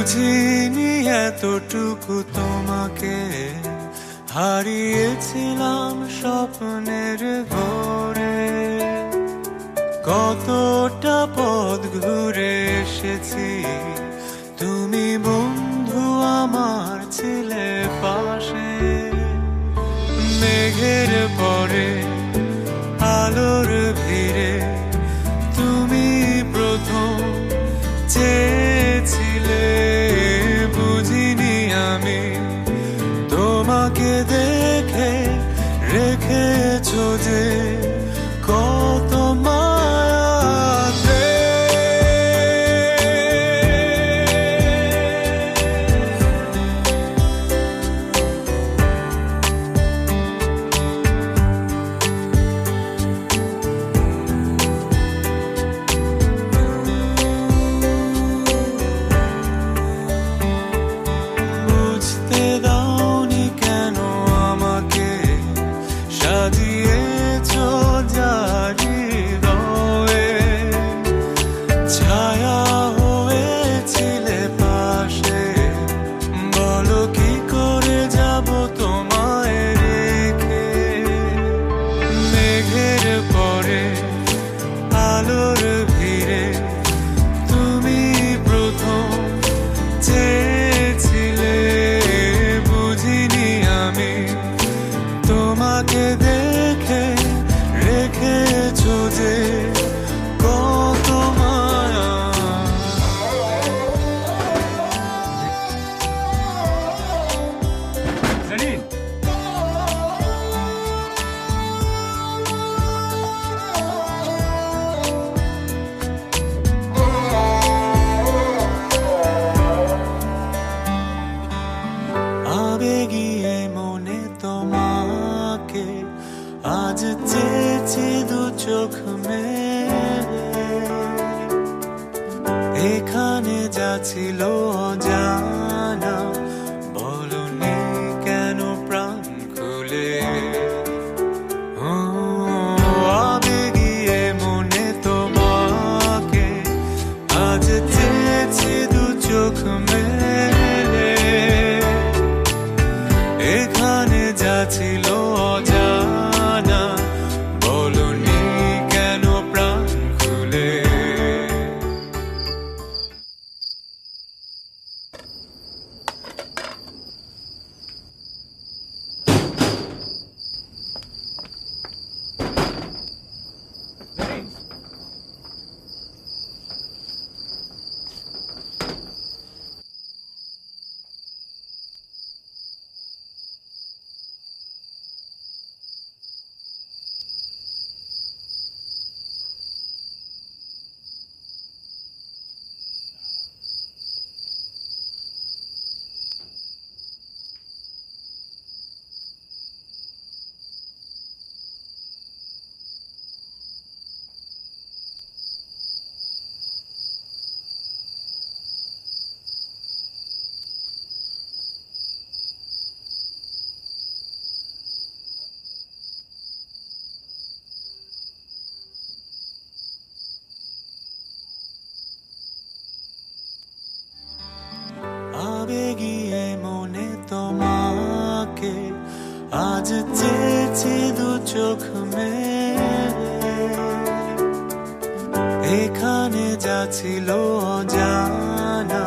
বুঝিনি এতটুকু তোমাকে হারিয়েছিলাম স্বপ্নের ঘোরে। কতটা পথ ঘুরে এসেছি, তুমি বন্ধু আমার ছিলে পাশে। মেঘের পরে আলোর ভিড়ে তুমি প্রথম চেয়েছিলে। বুঝিনি আমি তোমাকে দেখে রেখেছো যে কত মায়াতে। বুঝতে দাওনি কেন আমাকে সাজিয়েছো জারি হয়ে। ছায়া হয়েছিলে পাশে, বলো কি করে যাব তোমায় রেখে। মেঘের পরে আলোর ভিড়ে তুমি প্রথম চেয়েছিলে। বুঝিনি আমি তোমাকে দেখে রেখেছো যে কত মায়া। আবেগিয়ে মনে তোমাকে আজ চেয়েছি দু চোখ মেলে। এখানে যা ছিল অজানা, বলনি কেন প্রাণ খুলে। আবেগিয়ে মনে তোমাকে আজ চেয়েছি দু চোখ মেলে। এখানে যা ছিল অজানা, বলনি কেন প্রাণ খুলে। আবেগিয়ে মনে তোমাকে আজ চেয়েছি দু চোখ মেলে। এখানে যা ছিল অজানা,